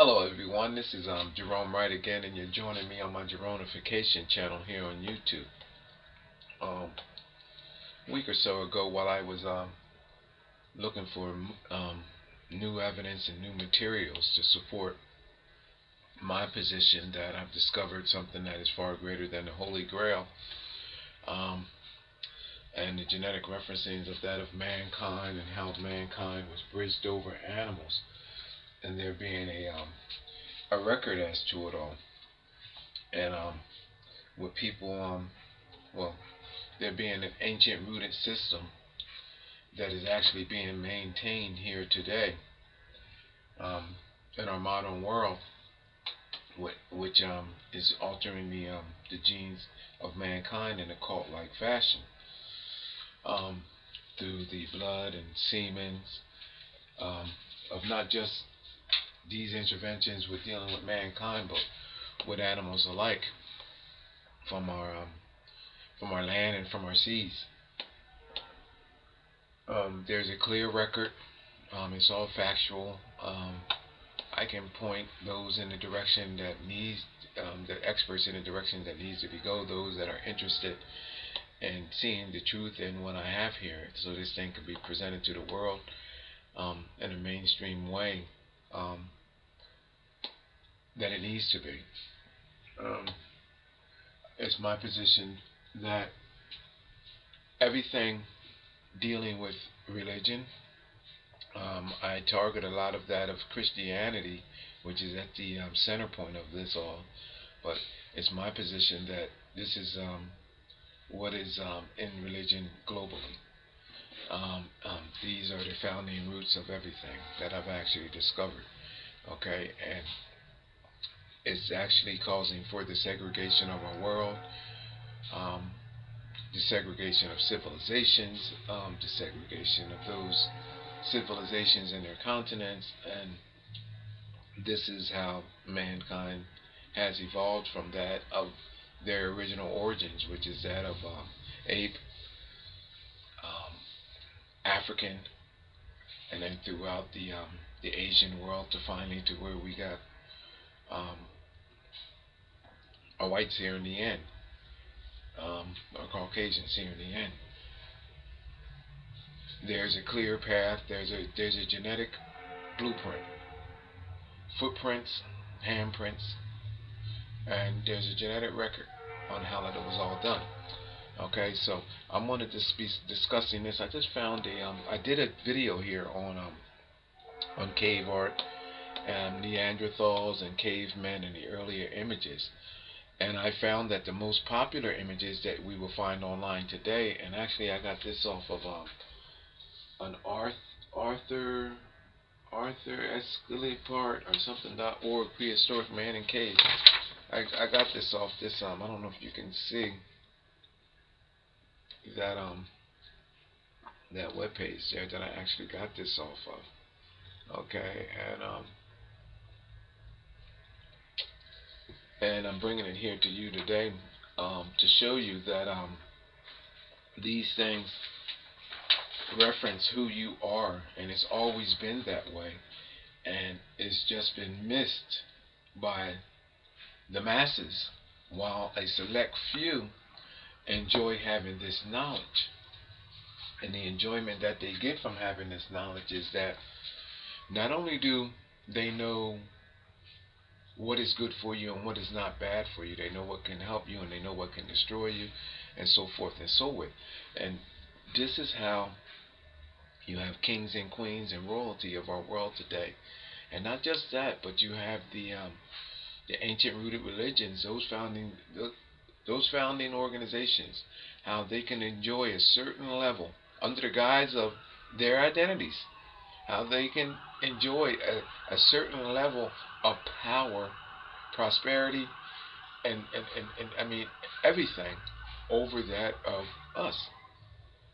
Hello everyone, this is Jerome Wright again, and you're joining me on my Jeronification channel here on YouTube. A week or so ago, while I was looking for new evidence and new materials to support my position that I've discovered something that is far greater than the Holy Grail, and the genetic referencing of that of mankind and how mankind was bridged over animals, and there being a record as to it all, and with people, well, there being an ancient rooted system that is actually being maintained here today, in our modern world, which is altering the genes of mankind in a cult-like fashion, through the blood and semen of not just these interventions with dealing with mankind, but with animals alike, from our land and from our seas. There's a clear record. It's all factual. I can point those in the direction that needs, the experts in the direction that needs to be go. Those that are interested in seeing the truth in what I have here, so this thing can be presented to the world in a mainstream way that it needs to be. It's my position that everything dealing with religion, I target a lot of that of Christianity, which is at the center point of this all. But it's my position that this is what is in religion globally. These are the founding roots of everything that I've actually discovered. Okay, and it's actually causing for the segregation of our world, the segregation of civilizations, the segregation of those civilizations and their continents, and this is how mankind has evolved from that of their original origins, which is that of ape, African, and then throughout the Asian world, to finally to where we got our whites here in the end, or Caucasians here in the end. There's a clear path. There's a genetic blueprint, footprints, handprints, and there's a genetic record on how that was all done. Okay, so I'm going to just be discussing this. I just found I did a video here on cave art and Neanderthals and cavemen and the earlier images. And I found that the most popular images that we will find online today, and actually I got this off of an Arthur Escalipart or something.org, prehistoric man in cave. I got this off this I don't know if you can see that that web page there that I actually got this off of. Okay, and I'm bringing it here to you today to show you that these things reference who you are, and it's always been that way, and it's just been missed by the masses, while a select few enjoy having this knowledge. And the enjoyment that they get from having this knowledge is that not only do they know what is good for you and what is not bad for you, they know what can help you and they know what can destroy you, and so forth and so with. And this is how you have kings and queens and royalty of our world today. And not just that, but you have the ancient rooted religions, those founding organizations, how they can enjoy a certain level under the guise of their identities, how they can enjoy a certain level of power, prosperity, and I mean everything over that of us.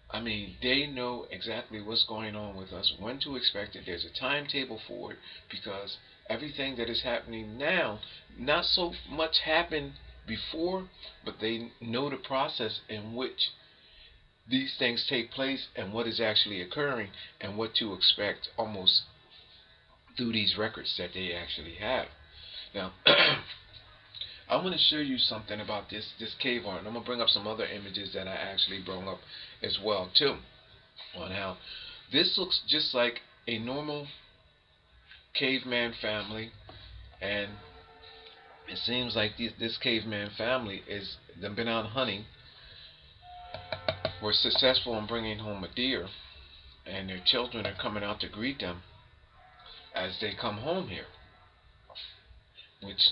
I mean, they know exactly what's going on with us, when to expect it. There's a timetable for it, because everything that is happening now, not so much happened before, but they know the process in which these things take place and what is actually occurring and what to expect almost through these records that they actually have. Now, I want to show you something about this cave art. And I'm gonna bring up some other images that I actually brought up as well too, on how this looks just like a normal caveman family, and it seems like this caveman family is they've been out hunting, were successful in bringing home a deer, and their children are coming out to greet them as they come home here, which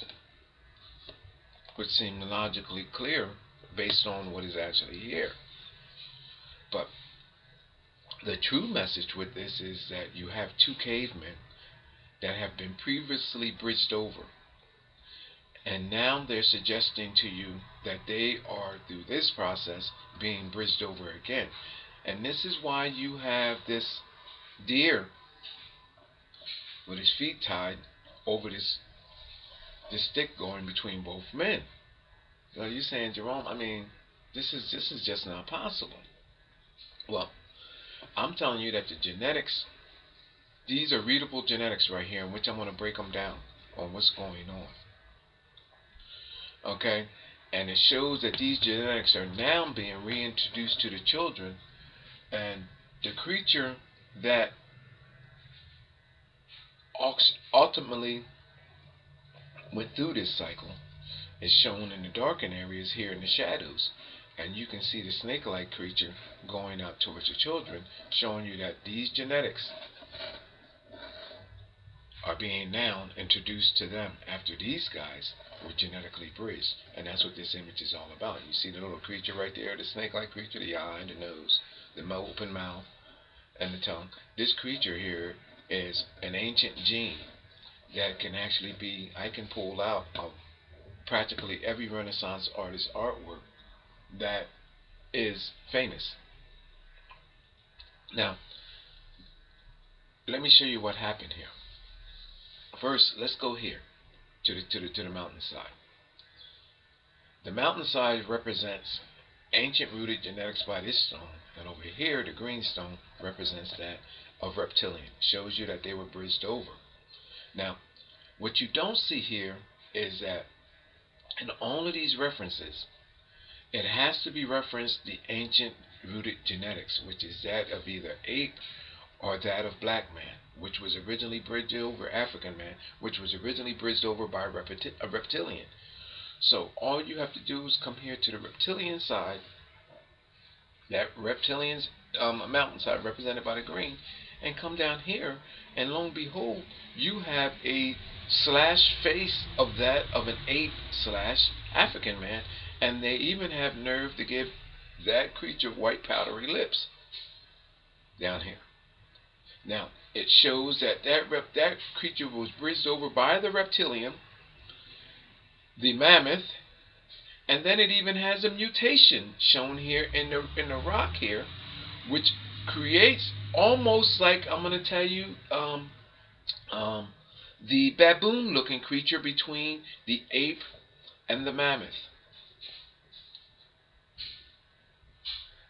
would seem logically clear based on what is actually here. But the true message with this is that you have two cavemen that have been previously bridged over, and now they're suggesting to you that they are, through this process, being bridged over again. And this is why you have this deer with his feet tied over this stick going between both men. So you're saying, Jerome, I mean, this is just not possible. Well, I'm telling you that the genetics, these are readable genetics right here, in which I'm going to break them down on what's going on. Okay, and it shows that these genetics are now being reintroduced to the children, and the creature that ultimately went through this cycle is shown in the darkened areas here in the shadows, and you can see the snake-like creature going out towards the children, showing you that these genetics are being now introduced to them after these guys were genetically bridged. And that's what this image is all about. You see the little creature right there, the snake-like creature, the eye and the nose, the open mouth and the tongue. This creature here is an ancient gene that can actually be, I can pull out of practically every Renaissance artist's artwork that is famous. Now, let me show you what happened here. First, let's go here to the mountainside. The mountainside represents ancient rooted genetics by this stone, and over here the green stone represents that of reptilian. Shows you that they were bridged over. Now, what you don't see here is that in all of these references, it has to be referenced the ancient rooted genetics, which is that of either ape or that of black man, which was originally bridged over African man, which was originally bridged over by a reptilian. So all you have to do is come here to the reptilian side, that reptilian's mountainside represented by the green, and come down here, and lo and behold, you have a slash face of that of an ape slash African man, and they even have nerve to give that creature white powdery lips down here. Now, it shows that that creature was bridged over by the reptilian, the mammoth, and then it even has a mutation shown here in the rock here, which creates almost like, I'm going to tell you, the baboon-looking creature between the ape and the mammoth.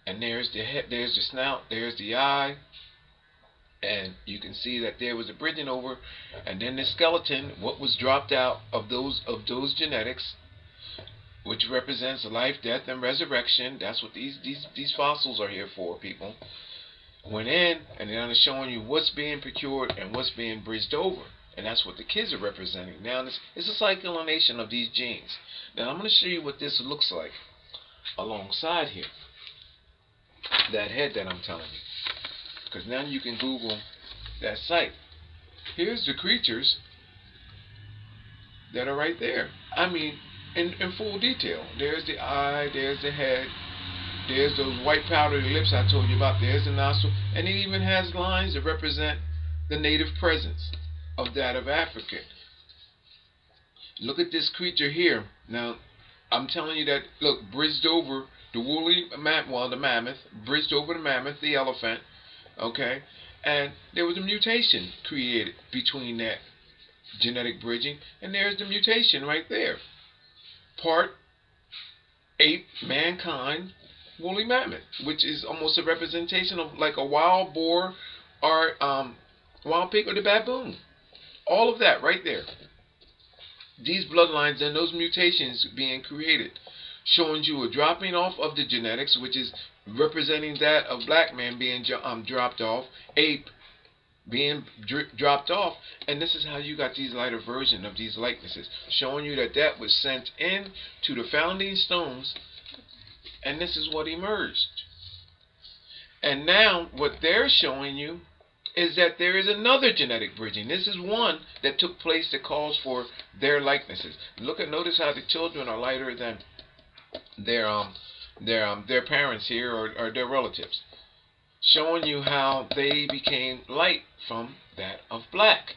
And there's the head, there's the snout, there's the eye, and you can see that there was a bridging over, and then the skeleton, what was dropped out of those genetics, which represents life, death, and resurrection. That's what these fossils are here for, people. Went in, and then it's showing you what's being procured and what's being bridged over, and that's what the kids are representing. Now, it's a cyclination of these genes. Now, I'm going to show you what this looks like alongside here. That head that I'm telling you. Because now you can Google that site. Here's the creatures that are right there. I mean, in full detail. There's the eye, there's the head, there's those white powdery lips I told you about, there's the nostril, and it even has lines that represent the native presence of that of Africa. Look at this creature here. Now, I'm telling you that, look, bridged over the woolly the mammoth, bridged over the mammoth, the elephant, okay, and there was a mutation created between that genetic bridging, and there's the mutation right there. Part ape, mankind, woolly mammoth, which is almost a representation of like a wild boar or wild pig or the baboon. All of that right there. These bloodlines and those mutations being created, showing you a dropping off of the genetics, which is representing that of black man being dropped off, ape being dropped off, and this is how you got these lighter version of these likenesses, showing you that that was sent in to the founding stones, and this is what emerged. And now what they're showing you is that there is another genetic bridging. This is one that took place that calls for their likenesses. Notice how the children are lighter than their parents here, or their relatives, showing you how they became light from that of black.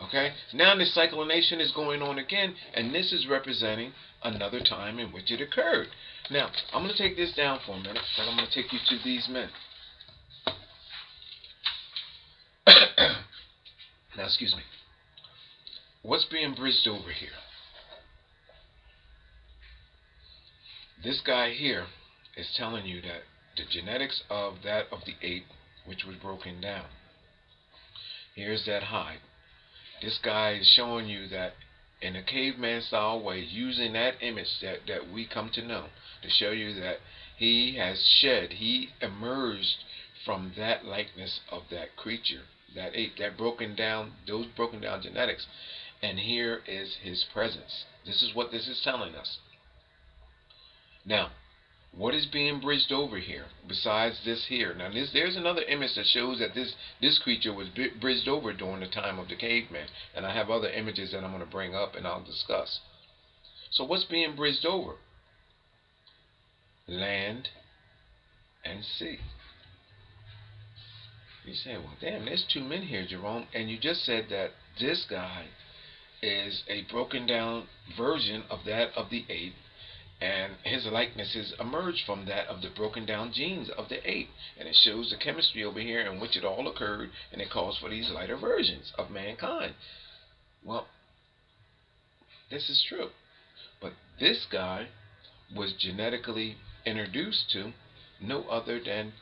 Okay, now this cyclination is going on again, and this is representing another time in which it occurred. Now I'm going to take this down for a minute, and I'm going to take you to these men. Now, excuse me. What's being bridged over here? This guy here is telling you that the genetics of that of the ape, which was broken down. Here's that hide. This guy is showing you that in a caveman style way, using that image that we come to know, to show you that he emerged from that likeness of that creature, that ape, those broken down genetics. And here is his presence. This is what this is telling us. Now, what is being bridged over here besides this here? Now, there's another image that shows that this creature was bridged over during the time of the caveman, and I have other images that I'm going to bring up and I'll discuss. So, what's being bridged over? Land and sea. You say, well, damn, there's two men here, Jerome, and you just said that this guy is a broken down version of that of the ape, and his likenesses emerge from that of the broken down genes of the ape, and it shows the chemistry over here in which it all occurred, and it calls for these lighter versions of mankind. Well, this is true, but this guy was genetically introduced to no other than,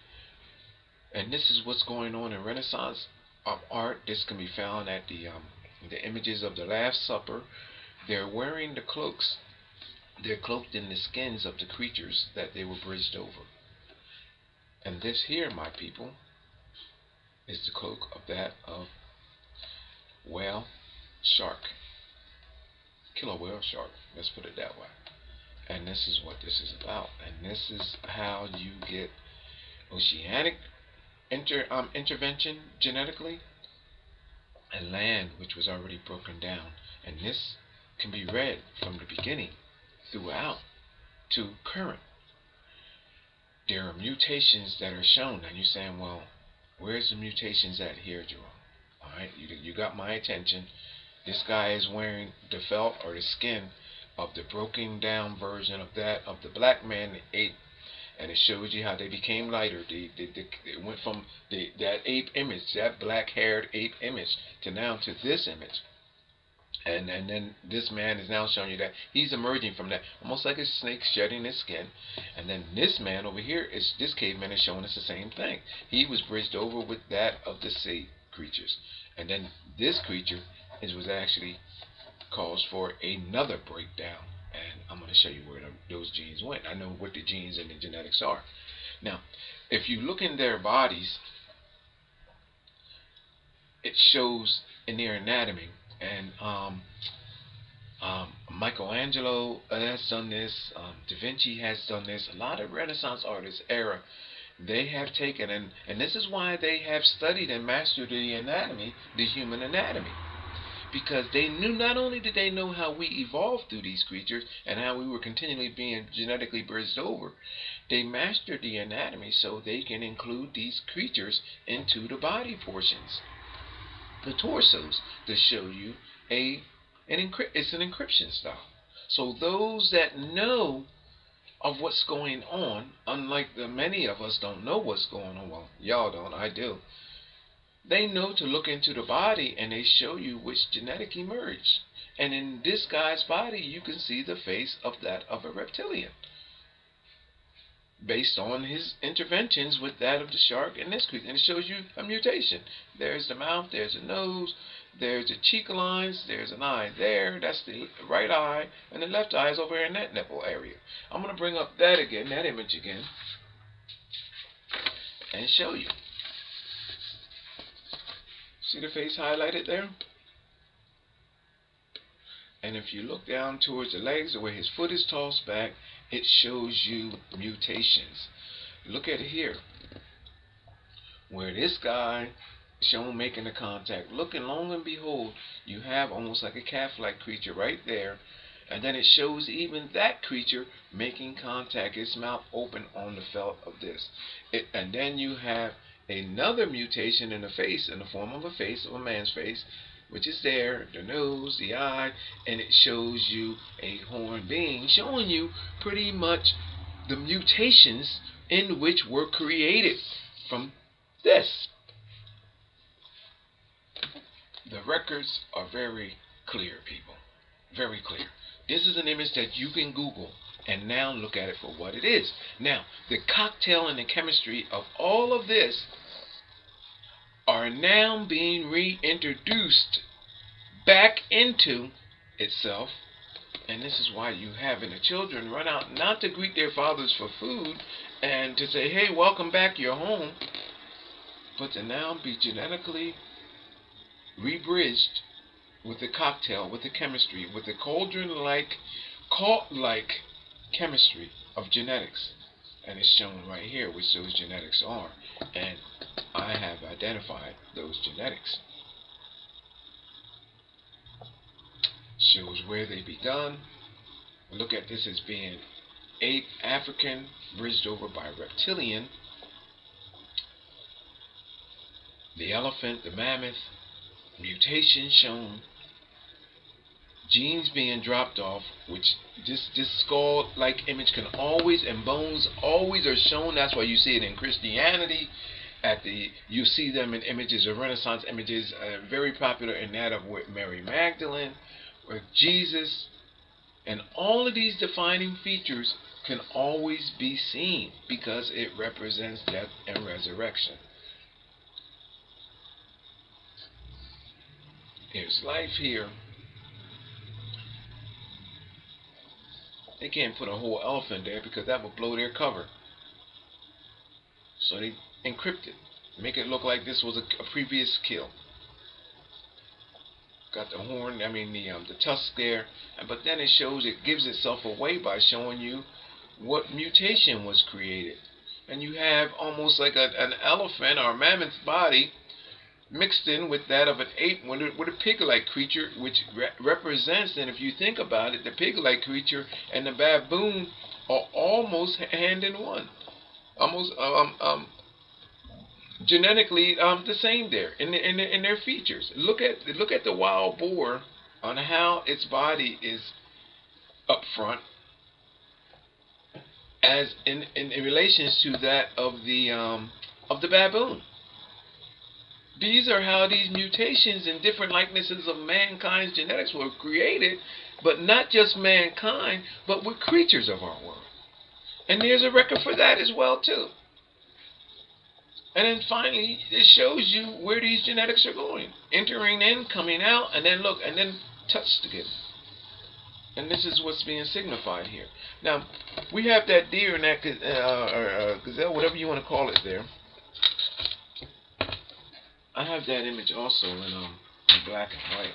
and this is what's going on in Renaissance art. This can be found at the images of the Last Supper. They're wearing the cloaks. They're cloaked in the skins of the creatures that they were bridged over. And this here, my people, is the cloak of that of whale shark. Killer whale shark. Let's put it that way. And this is what this is about. And this is how you get oceanic intervention genetically, and land, which was already broken down. And this can be read from the beginning throughout to current. There are mutations that are shown, and you're saying, well, where's the mutations at here, Jerome? Alright, you got my attention. This guy is wearing the felt or the skin of the broken down version of that of the black man, the ape, and it shows you how they became lighter. It went from that ape image, that black-haired ape image, to now to this image. And then this man is now showing you that he's emerging from that, almost like a snake shedding his skin. And then this man over here, this caveman is showing us the same thing. He was bridged over with that of the sea creatures. And then this creature was actually calls for another breakdown. And I'm going to show you where those genes went. I know what the genes and the genetics are. Now, if you look in their bodies, it shows in their anatomy. And Michelangelo has done this. Da Vinci has done this. A lot of Renaissance artists era, they have taken, and this is why they have studied and mastered the anatomy, the human anatomy. Because they knew, not only did they know how we evolved through these creatures and how we were continually being genetically bridged over, they mastered the anatomy so they can include these creatures into the body portions, the torsos, to show you it's an encryption style. So those that know of what's going on, unlike the many of us don't know what's going on, well, y'all don't, I do. They know to look into the body, and they show you which genetic emerged. And in this guy's body, you can see the face of that of a reptilian, based on his interventions with that of the shark and this creature. And it shows you a mutation. There's the mouth, there's the nose, there's the cheek lines, there's an eye there, that's the right eye, and the left eye is over here in that nipple area. I'm going to bring up that again, that image again, and show you. See the face highlighted there? And if you look down towards the legs, where his foot is tossed back, it shows you mutations. Look at it here, where this guy shown making the contact. Look, and long and behold, you have almost like a calf-like creature right there, and then it shows even that creature making contact, its mouth open on the felt of this. And then you have another mutation in the face, in the form of a face, of a man's face, which is there, the nose, the eye, and it shows you a horned being, showing you pretty much the mutations in which were created from this. The records are very clear, people. Very clear. This is an image that you can Google and now look at it for what it is. Now, the cocktail and the chemistry of all of this are now being reintroduced back into itself. And this is why you having the children run out not to greet their fathers for food and to say, hey, welcome back, you're home, but to now be genetically rebridged with the cocktail, with the chemistry, with the cauldron-like, cult-like chemistry of genetics. And it's shown right here which those genetics are. And I have identified those genetics. Shows where they begun. Look at this as being ape, African, bridged over by reptilian. The elephant, the mammoth, mutation shown, genes being dropped off, which this skull-like image can always, and bones always are shown. That's why you see it in Christianity. You see them in images of Renaissance images, very popular in that of Mary Magdalene, with Jesus, and all of these defining features can always be seen because it represents death and resurrection. There's life here. They can't put a whole elephant there because that would blow their cover. So they encrypt it, make it look like this was a previous kill. Got the horn, the tusk there, but then it shows, it gives itself away by showing you what mutation was created. And you have almost like an elephant or mammoth body mixed in with that of an ape with a pig-like creature, which represents, and if you think about it, the pig-like creature and the baboon are almost hand in one, almost genetically the same there in their features. Look at the wild boar on how its body is up front, as in relations to that of the baboon. These are how these mutations and different likenesses of mankind's genetics were created, but not just mankind, but with creatures of our world. And there's a record for that as well too. And then finally, it shows you where these genetics are going, entering in, coming out, and then look, and then touched again. And this is what's being signified here. Now, we have that deer and that gazelle, whatever you want to call it there. I have that image also in black and white.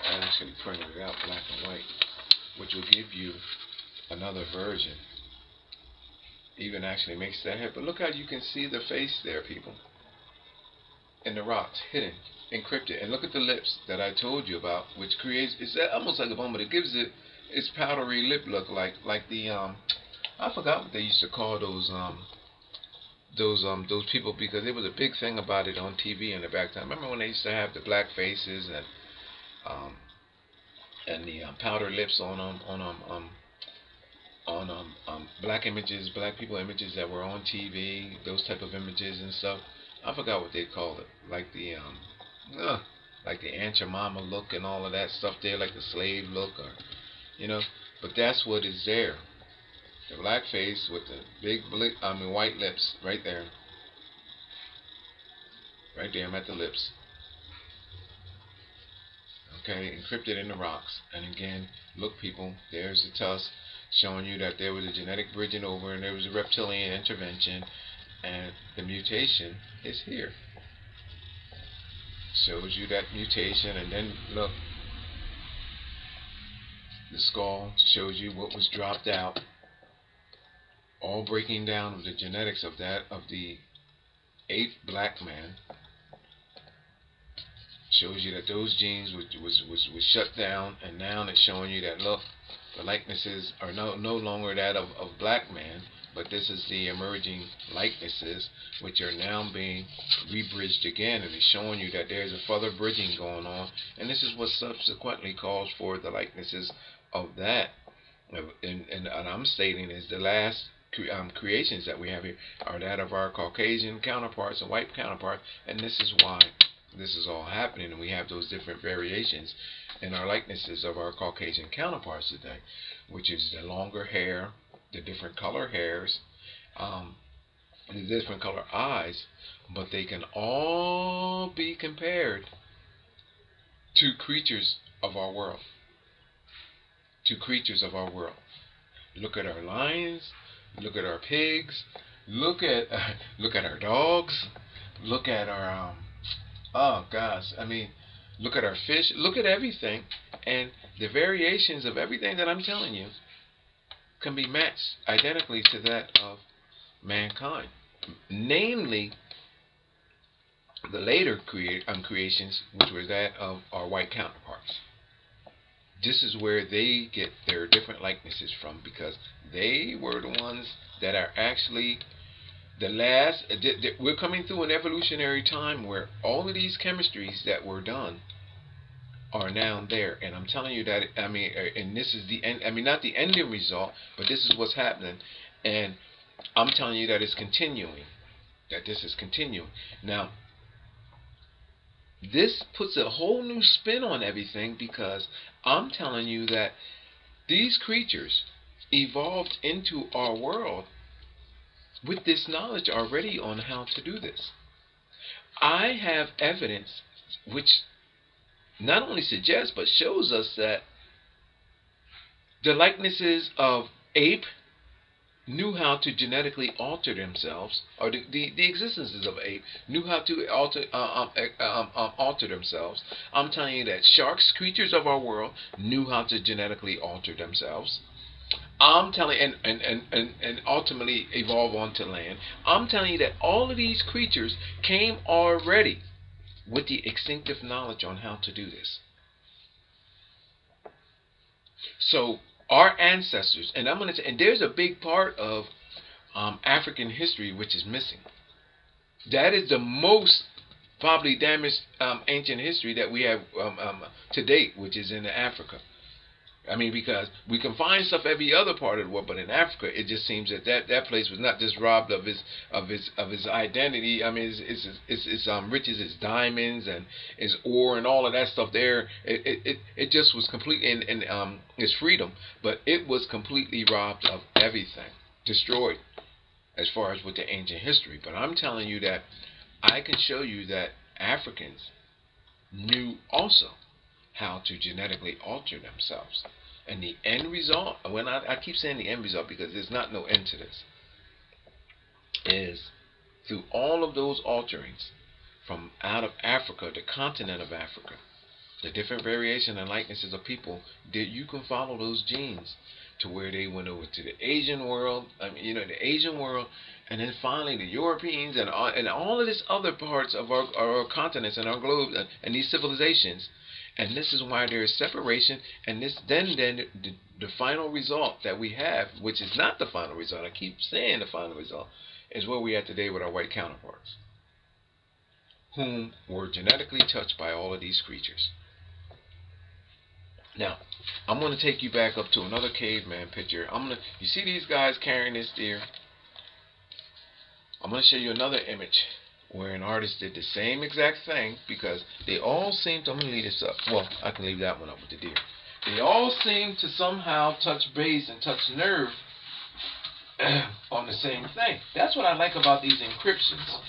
I actually printed it out black and white, which will give you another version. Even actually makes that head. But look how you can see the face there, people. In the rocks, hidden, encrypted. And look at the lips that I told you about, which creates, it's almost like a bone, but it gives it its powdery lip look like the I forgot what they used to call those people, because it was a big thing about it on TV in the back time. Remember when they used to have the black faces and the powder lips on black images, black people images that were on TV, those type of images and stuff. I forgot what they called it, like the Aunt Your Mama look and all of that stuff there, like the slave look, or but that's what is there. The black face with the big white lips right there. Right there, I'm at the lips. okay, encrypted in the rocks. And again, look people, there's the tusk showing you that there was a genetic bridging over and there was a reptilian intervention, and the mutation is here. Shows you that mutation, and then look, the skull shows you what was dropped out, all breaking down of the genetics of that of the 8th black man. Shows you that those genes was shut down, and now it's showing you that look, the likenesses are no longer that of black man, but this is the emerging likenesses which are now being rebridged again, and it's showing you that there's a further bridging going on, and this is what subsequently calls for the likenesses of that. And I'm stating is the last creations that we have here are that of our Caucasian counterparts and white counterparts, and this is why this is all happening, and we have those different variations in our likenesses of our Caucasian counterparts today, which is the longer hair, the different color hairs, the different color eyes, but they can all be compared to creatures of our world. To creatures of our world. Look at our lions, look at our pigs, look at our dogs, look at our oh gosh, I mean, look at our fish, look at everything, and the variations of everything that I'm telling you can be matched identically to that of mankind. Namely, the later creations, which were that of our white counterparts. This is where they get their different likenesses from, because they were the ones that are actually the last. We're coming through an evolutionary time where all of these chemistries that were done are now there, and I'm telling you that, I mean, and this is the end, I mean, not the ending result, but this is what's happening, and I'm telling you that it's continuing, that this is continuing. Now, this puts a whole new spin on everything, because I'm telling you that these creatures evolved into our world with this knowledge already on how to do this. I have evidence which not only suggests but shows us that the likenesses of ape knew how to genetically alter themselves, or the existences of ape knew how to alter themselves. I'm telling you that sharks, creatures of our world, knew how to genetically alter themselves. I'm telling you, and ultimately evolve onto land. I'm telling you that all of these creatures came already with the instinctive knowledge on how to do this. So our ancestors, and I'm going to say, and there's a big part of African history which is missing. That is the most probably damaged ancient history that we have to date, which is in Africa. I mean, because we can find stuff every other part of the world, but in Africa, it just seems that that place was not just robbed of his identity. I mean, its riches, its diamonds and its ore and all of that stuff there. It just was completely in its freedom, but it was completely robbed of everything, destroyed, as far as with the ancient history. But I'm telling you that I can show you that Africans knew also how to genetically alter themselves. And the end result, when I keep saying the end result because there's not no end to this, is through all of those alterings from out of Africa, the continent of Africa, the different variation and likenesses of people, that you can follow those genes to where they went over to the Asian world, the Asian world, and then finally the Europeans and all of these other parts of our continents and our globe and these civilizations. And this is why there is separation, and this then the final result that we have, which is not the final result, I keep saying the final result, is where we are today with our white counterparts, whom were genetically touched by all of these creatures. Now, I'm going to take you back up to another caveman picture. You see these guys carrying this deer? I'm going to show you another image where an artist did the same exact thing, because they all seem to, I'm going to leave this up. Well, I can leave that one up with the deer. They all seem to somehow touch base and touch nerve on the same thing. That's what I like about these encryptions,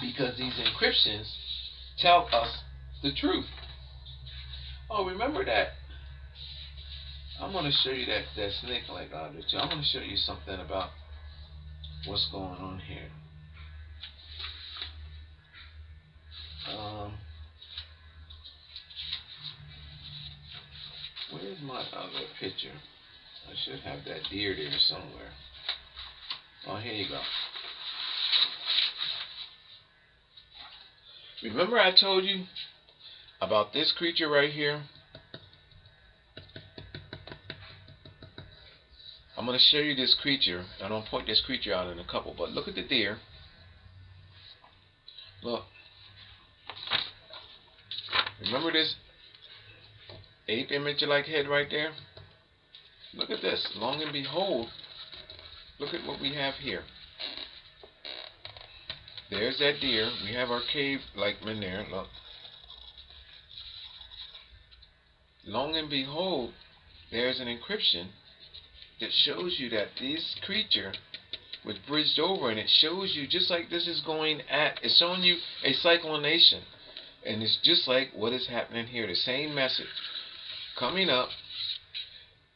because these encryptions tell us the truth. Oh, remember that? I'm going to show you that snake-like object. I'm going to show you something about what's going on here. Where's my other picture? I should have that deer there somewhere. Oh, here you go. Remember I told you about this creature right here? I'm going to show you this creature. I don't point this creature out in a couple, but look at the deer. Look. Remember this ape image-like head right there? Look at this. Long and behold, look at what we have here. There's that deer. We have our cave-like man there. Look. Long and behold, there's an encryption that shows you that this creature was bridged over, and it shows you just like this is going at. It's showing you a cyclination, and it's just like what is happening here. The same message coming up.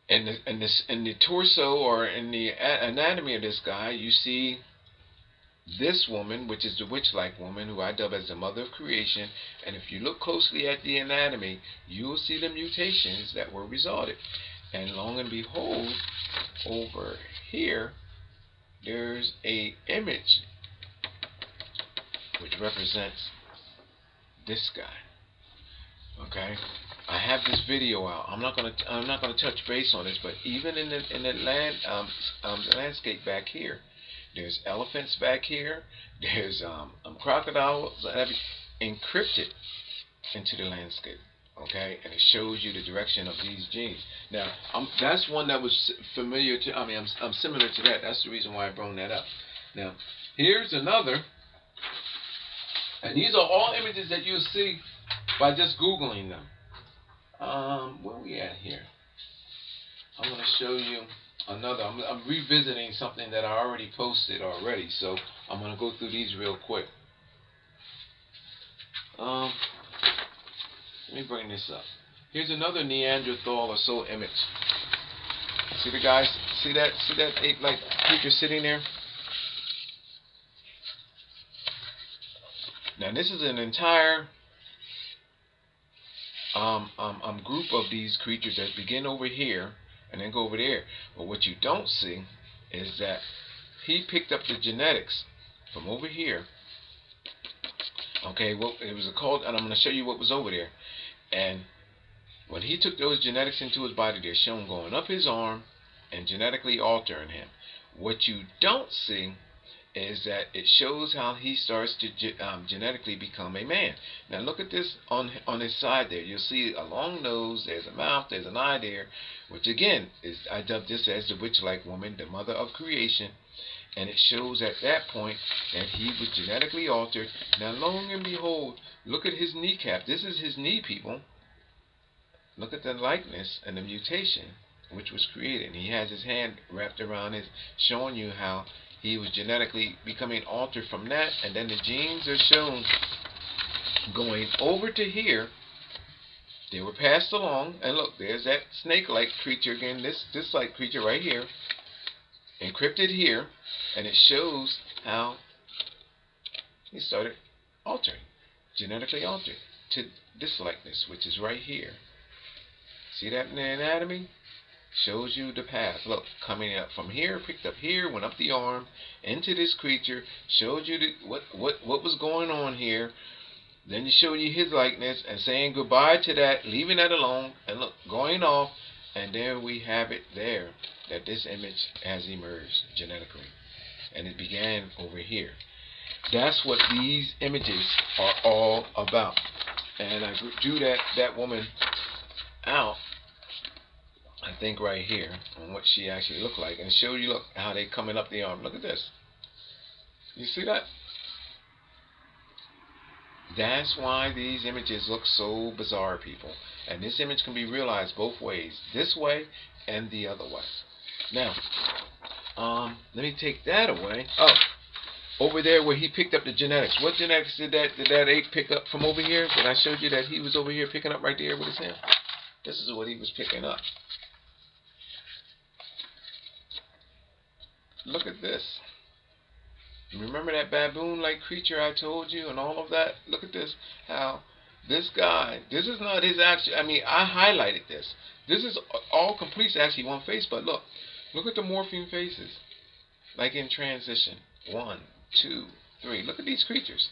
In the torso or in the anatomy of this guy, you see this woman, which is the witch-like woman, who I dub as the mother of creation. And if you look closely at the anatomy, you will see the mutations that were resulted. And long and behold, over here, there's a image which represents this guy. Okay. I have this video out. I'm not gonna touch base on this, but even in the landscape back here, there's elephants back here. There's crocodiles encrypted into the landscape. Okay, and it shows you the direction of these genes. Now, that's one that was familiar to. I mean, I'm similar to that. That's the reason why I brought that up. Now, here's another, and these are all images that you'll see by just Googling them. Where we at here? I'm going to show you another. I'm revisiting something that I already posted already, so I'm going to go through these real quick. Let me bring this up. Here's another Neanderthal or so image. See the guys? See that ape-like creature sitting there? Now this is an entire group of these creatures that begin over here and then go over there. But what you don't see is that he picked up the genetics from over here. Okay, well, it was called, and I'm going to show you what was over there. And when he took those genetics into his body, they're shown going up his arm and genetically altering him. What you don't see is that it shows how he starts to genetically become a man. Now look at this on his side there. You'll see a long nose, there's a mouth, there's an eye there, which again is, I dub this as the witch-like woman, the mother of creation. And it shows at that point that he was genetically altered. Now long and behold, look at his kneecap. This is his knee, people. Look at the likeness and the mutation which was created. He has his hand wrapped around it, showing you how he was genetically becoming altered from that, and then the genes are shown going over to here. They were passed along, and look, there's that snake-like creature again, this like creature right here, encrypted here, and it shows how he started altering, genetically altered to this likeness, which is right here. See that in the anatomy? Shows you the path. Look, coming up from here, picked up here, went up the arm, into this creature, showed you what was going on here. Then it showed you his likeness and saying goodbye to that, leaving that alone, and look, going off, and there we have it there, that this image has emerged genetically. And it began over here. That's what these images are all about. And I drew that woman out, I think right here, on what she actually looked like, and show you, look, how they coming up the arm. Look at this. You see that? That's why these images look so bizarre, people. And this image can be realized both ways, this way and the other way. Now, let me take that away. Oh, over there where he picked up the genetics. What genetics did that ape pick up from over here? That I showed you that he was over here picking up right there with his hand. This is what he was picking up. Look at this. Remember that baboon-like creature I told you and all of that? Look at this. How this guy, this is not his actual, I mean, I highlighted this. This is all complete, actually one face, but look at the morphing faces. Like in transition. 1, 2, 3. Look at these creatures.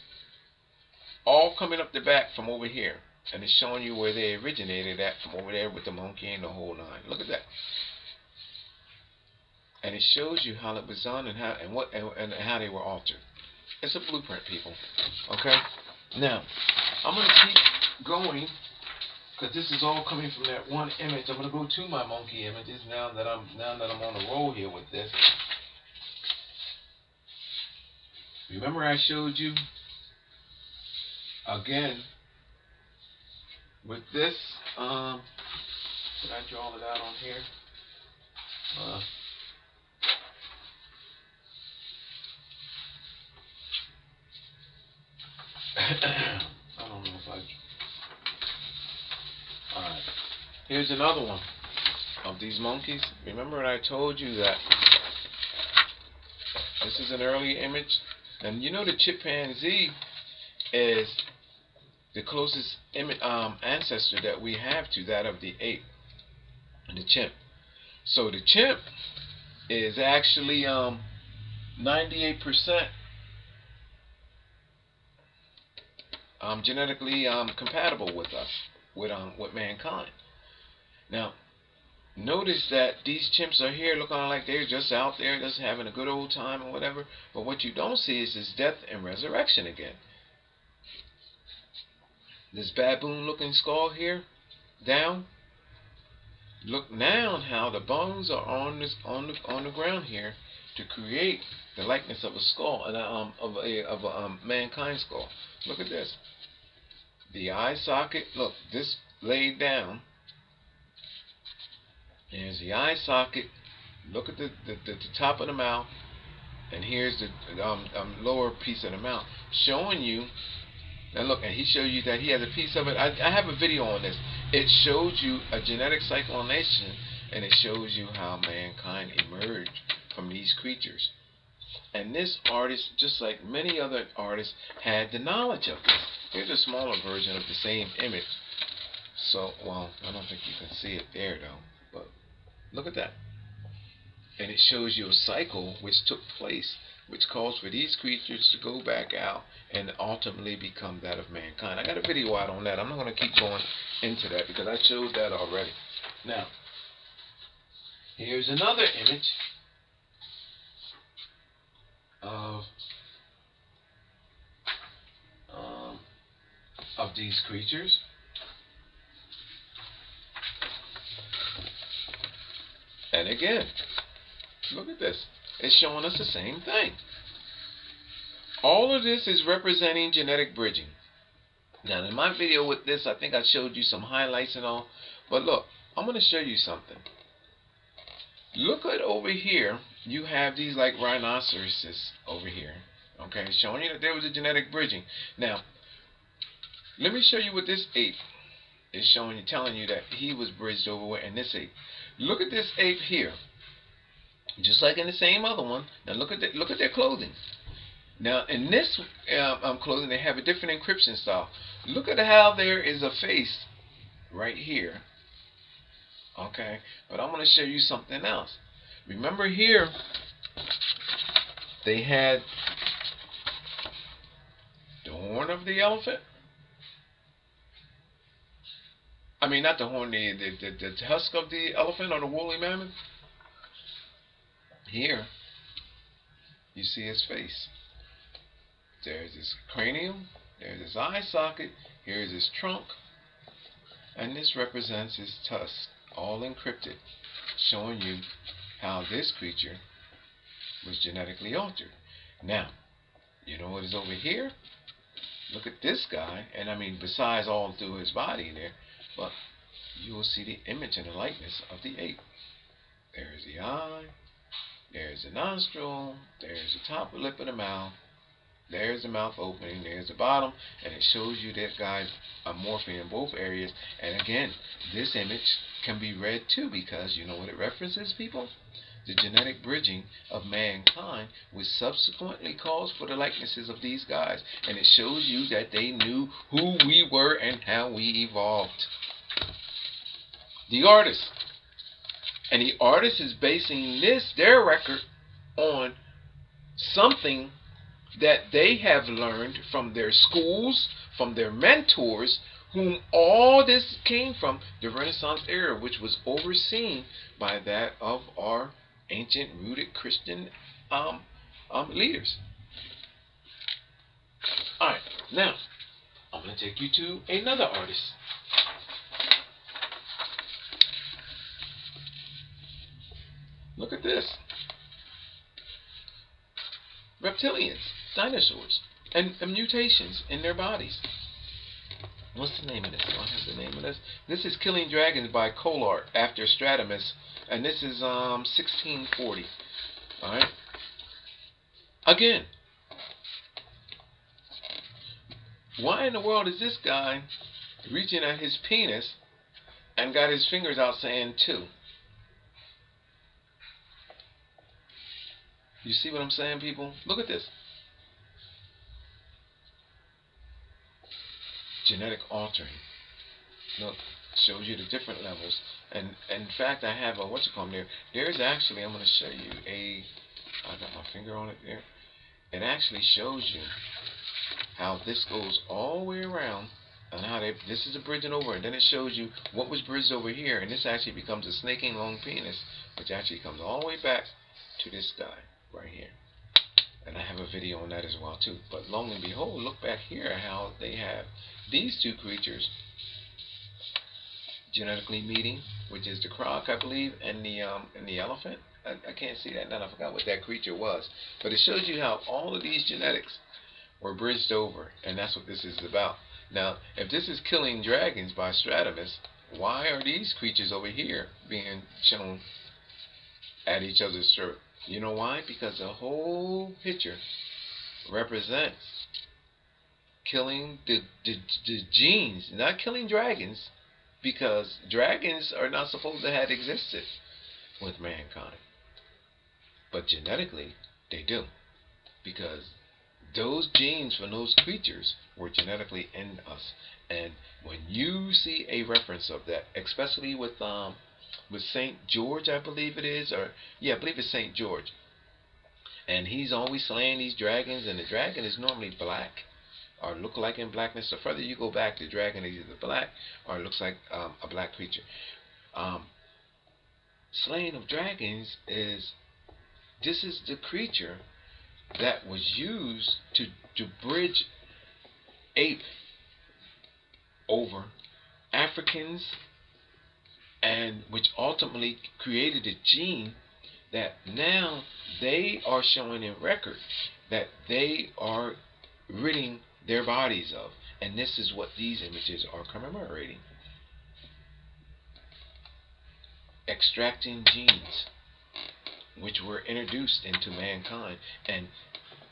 All coming up the back from over here. And it's showing you where they originated at from over there with the monkey and the whole nine. Look at that. And it shows you how it was done and how they were altered. It's a blueprint, people. Okay? Now, I'm going to keep going because this is all coming from that one image. I'm going to go to my monkey images now that I'm on a roll here with this. Remember I showed you again with this. Did I draw it out on here? I don't know if I. Alright. Here's another one of these monkeys. Remember when I told you that this is an early image? And you know the chimpanzee is the closest ancestor that we have to that of the ape, the chimp. So the chimp is actually 98% genetically compatible with us, with mankind. Now, notice that these chimps are here looking like they're just out there, just having a good old time or whatever. But what you don't see is this death and resurrection again. This baboon-looking skull here, down. Look now how the bones are on the ground here to create the likeness of a skull and of a mankind skull. Look at this. The eye socket. Look, this laid down. There's the eye socket. Look at the top of the mouth, and here's the lower piece of the mouth, showing you. And look, and he showed you that he has a piece of it. I have a video on this. It shows you a genetic cyclination, and it shows you how mankind emerged from these creatures. And this artist, just like many other artists, had the knowledge of this. Here's a smaller version of the same image. So, well, I don't think you can see it there though. But look at that. And it shows you a cycle which took place, which calls for these creatures to go back out and ultimately become that of mankind. I got a video out on that. I'm not going to keep going into that because I showed that already. Now, here's another image of these creatures. And again, look at this. It's showing us the same thing. All of this is representing genetic bridging. Now, in my video with this, I think I showed you some highlights and all. But look, I'm going to show you something. Look at over here. You have these like rhinoceroses over here. Okay, showing you that there was a genetic bridging. Now, let me show you what this ape is showing you, telling you that he was bridged over with, and this ape. Look at this ape here. Just like in the same other one. Now look at their clothing. Now in this clothing they have a different encryption style. Look at how there is a face right here. Okay, but I'm going to show you something else. Remember here they had the horn of the elephant. I mean, not the horn, the tusk of the elephant or the woolly mammoth. Here, you see his face. There's his cranium, there's his eye socket, here's his trunk, and this represents his tusk, all encrypted, showing you how this creature was genetically altered. Now, you know what is over here? Look at this guy, and I mean, besides all through his body there, but you will see the image and the likeness of the ape. There's the eye, there's the nostril, there's the top lip of the mouth, There's the mouth opening, there's the bottom, and it shows you that guy's morphing in both areas. And again, this image can be read too, because you know what it references, people? The genetic bridging of mankind, which subsequently calls for the likenesses of these guys. And it shows you that they knew who we were and how we evolved. The artist. And the artist is basing their record, on something that they have learned from their schools, from their mentors, whom all this came from the Renaissance era, which was overseen by that of our ancient rooted Christian leaders. Alright, now I'm going to take you to another artist. Look at this. Reptilians, dinosaurs, and mutations in their bodies. What's the name of this? Do I have the name of this? This is Killing Dragons by Collard after Stratimus, and this is 1640. Alright? Again, why in the world is this guy reaching at his penis and got his fingers out saying 2? You see what I'm saying, people? Look at this. Genetic altering. Look, shows you the different levels. And in fact, I have a there. There's actually, I'm going to show you I got my finger on it there. It actually shows you how this goes all the way around, and how this is a bridging over, and then it shows you what was bridged over here, and this actually becomes a snaking long penis, which actually comes all the way back to this guy right here. And I have a video on that as well too. But lo and behold, look back here how they have these two creatures genetically meeting, which is the croc, I believe, and the elephant. I can't see that now. I forgot what that creature was. But it shows you how all of these genetics were bridged over, and that's what this is about. Now, if this is Killing Dragons by Stratimus, why are these creatures over here being shown at each other's throat? You know why? Because the whole picture represents killing the genes, not killing dragons, because dragons are not supposed to have existed with mankind. But genetically, they do, because those genes from those creatures were genetically in us. And when you see a reference of that, especially with St. George, I believe it is, or yeah, I believe it's St. George, and he's always slaying these dragons, and the dragon is normally black, or look like in blackness. The further you go back, the dragon is either black or it looks like a black creature. Slaying of dragons is the creature that was used to bridge ape over Africans, and which ultimately created a gene that now they are showing in record that they are ridding their bodies of. And this is what these images are commemorating. Extracting genes which were introduced into mankind. And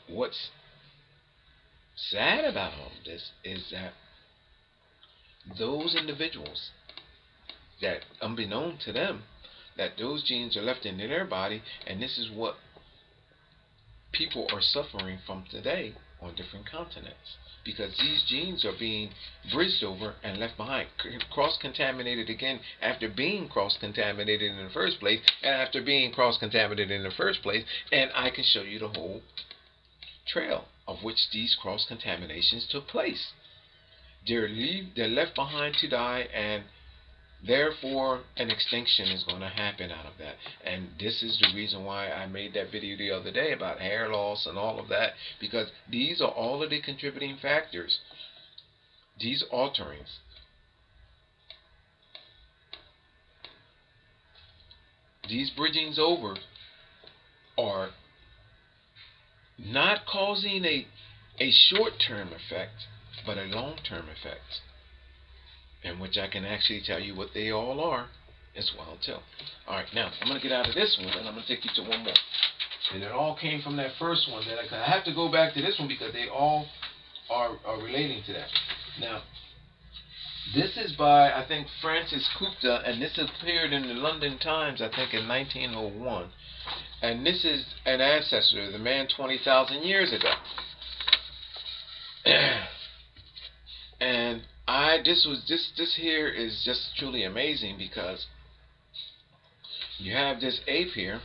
what's sad about all of this is that those individuals that, unbeknown to them, that those genes are left in their body, and this is what people are suffering from today on different continents, because these genes are being bridged over and left behind, cross-contaminated again after being cross-contaminated in the first place, and after being cross-contaminated in the first place. And I can show you the whole trail of which these cross-contaminations took place. They're left behind to die, and therefore an extinction is going to happen out of that. And this is the reason why I made that video the other day about hair loss and all of that, because these are all of the contributing factors. These alterings, these bridgings over, are not causing a short-term effect, but a long-term effect, in which I can actually tell you what they all are as well too. Alright, now I'm going to get out of this one, and I'm going to take you to one more. And it all came from that first one. That I have to go back to this one because they all are relating to that. Now, this is by, I think, Francis Gupta, and this appeared in the London Times, I think, in 1901. And this is an ancestor, the man 20,000 years ago. And this here is just truly amazing, because you have this ape here,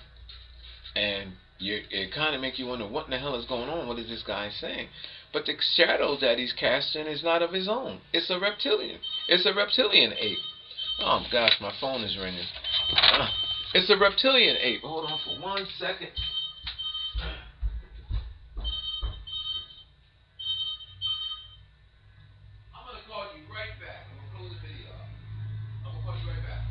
and it kind of makes you wonder what in the hell is going on. What is this guy saying? But the shadow that he's casting is not of his own. It's a reptilian. It's a reptilian ape. Oh gosh, my phone is ringing. It's a reptilian ape. Hold on for 1 second. I'm gonna call you right back. I'm gonna close the video out. I'm gonna call you right back.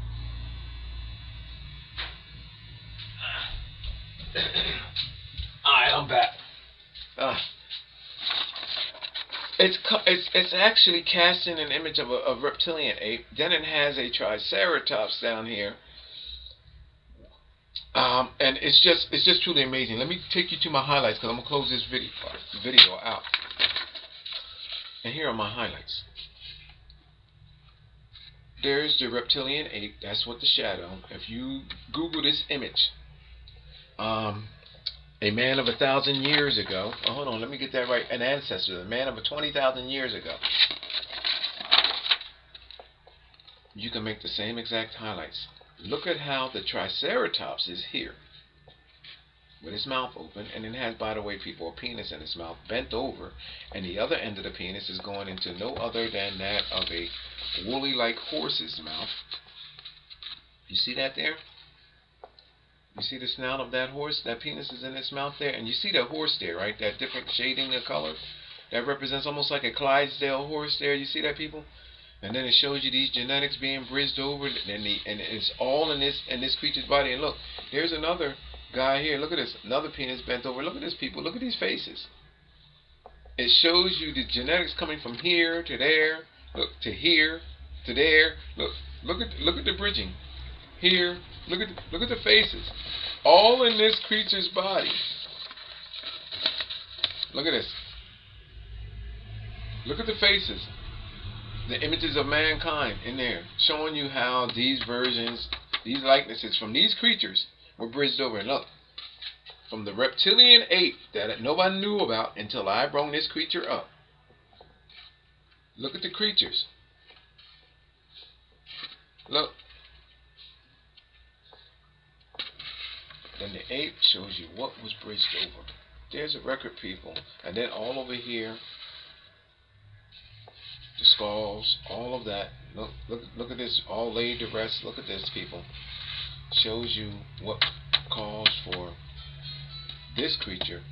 Alright, I'm back. It's actually casting an image of a reptilian ape. Then it has a triceratops down here, and it's just truly amazing. Let me take you to my highlights, because I'm gonna close this video out. And here are my highlights. There's the reptilian ape. That's what the shadow. If you Google this image, a man of 1,000 years ago. Oh, hold on, let me get that right. An ancestor, a man of 20,000 years ago. You can make the same exact highlights. Look at how the triceratops is here, with his mouth open, and it has, by the way, people, a penis in his mouth, bent over, and the other end of the penis is going into no other than that of a woolly-like horse's mouth. You see that there? You see the snout of that horse? That penis is in its mouth there. And you see that horse there, right? That different shading of color. That represents almost like a Clydesdale horse there. You see that, people? And then it shows you these genetics being bridged over. And it's all in this creature's body. And look, here's another guy here. Look at this. Another penis bent over. Look at this, people. Look at these faces. It shows you the genetics coming from here to there. Look, to here, to there. Look at the bridging. Here, look at the faces, all in this creature's body. Look at this. Look at the faces, the images of mankind in there, showing you how these versions, these likenesses from these creatures were bridged over. And look, from the reptilian ape that nobody knew about until I brought this creature up. Look at the creatures. Look. Then the ape shows you what was bridged over. There's a record, people. And then all over here, the skulls, all of that. Look at this, all laid to rest. Look at this, people. Shows you what caused for this creature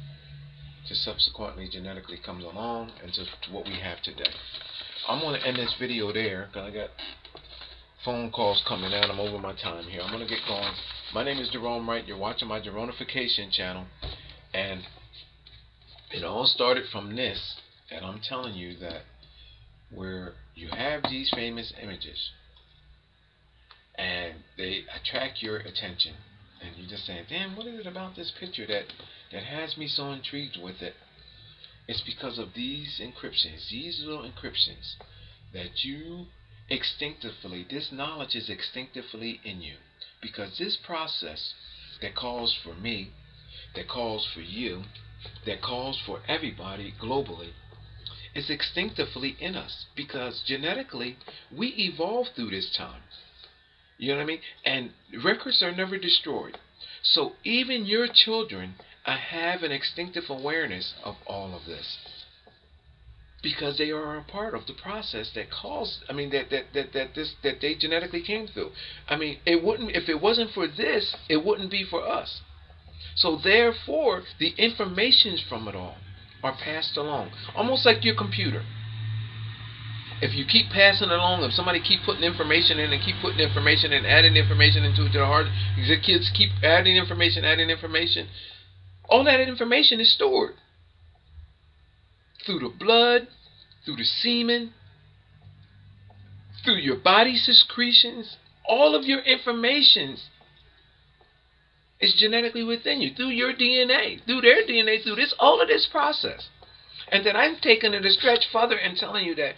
to subsequently genetically come along and to what we have today. I'm going to end this video there, because I got phone calls coming out. I'm over my time here. I'm going to get going. My name is Jerome Wright. You're watching my Jeronification channel. And it all started from this. And I'm telling you that where you have these famous images and they attract your attention, and you're just saying, damn, what is it about this picture that has me so intrigued with it? It's because of these encryptions, these little encryptions that you instinctively, this knowledge is instinctively in you. Because this process that calls for me, that calls for you, that calls for everybody globally, is instinctively in us. Because genetically, we evolved through this time. You know what I mean? And records are never destroyed. So even your children have an instinctive awareness of all of this. Because they are a part of the process that caused, I mean, that they genetically came through. I mean, it wouldn't, if it wasn't for this, it wouldn't be for us. So therefore, the informations from it all are passed along, almost like your computer. If you keep passing it along, if somebody keep putting information in and keep putting information and adding information into the hard, the kids keep adding information, all that information is stored. Through the blood, through the semen, through your body secretions, all of your information It's genetically within you, through your DNA, through their DNA, through this, all of this process. And then I'm taking it a stretch further and telling you that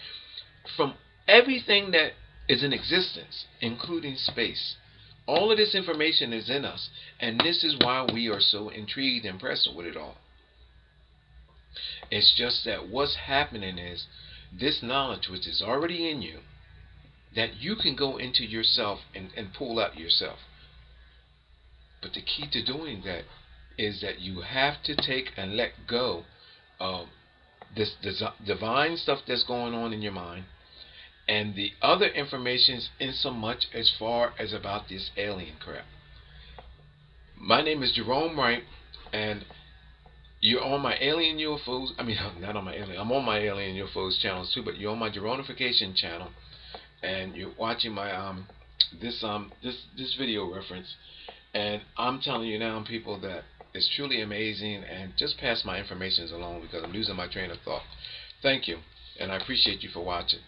from everything that is in existence, including space, all of this information is in us. And this is why we are so intrigued and impressed with it all. It's just that what's happening is this knowledge, which is already in you, that you can go into yourself and pull out yourself. But the key to doing that is that you have to take and let go of this divine stuff that's going on in your mind and the other informations in so much as far as about this alien crap. My name is Jerome Wright, and you're on my Alien UFOs. I mean, not on my alien. I'm on my Alien UFOs channels too, but you're on my Jeronification channel, and you're watching my this video reference. And I'm telling you now, people, that it's truly amazing, and just pass my information along because I'm losing my train of thought. Thank you, and I appreciate you for watching.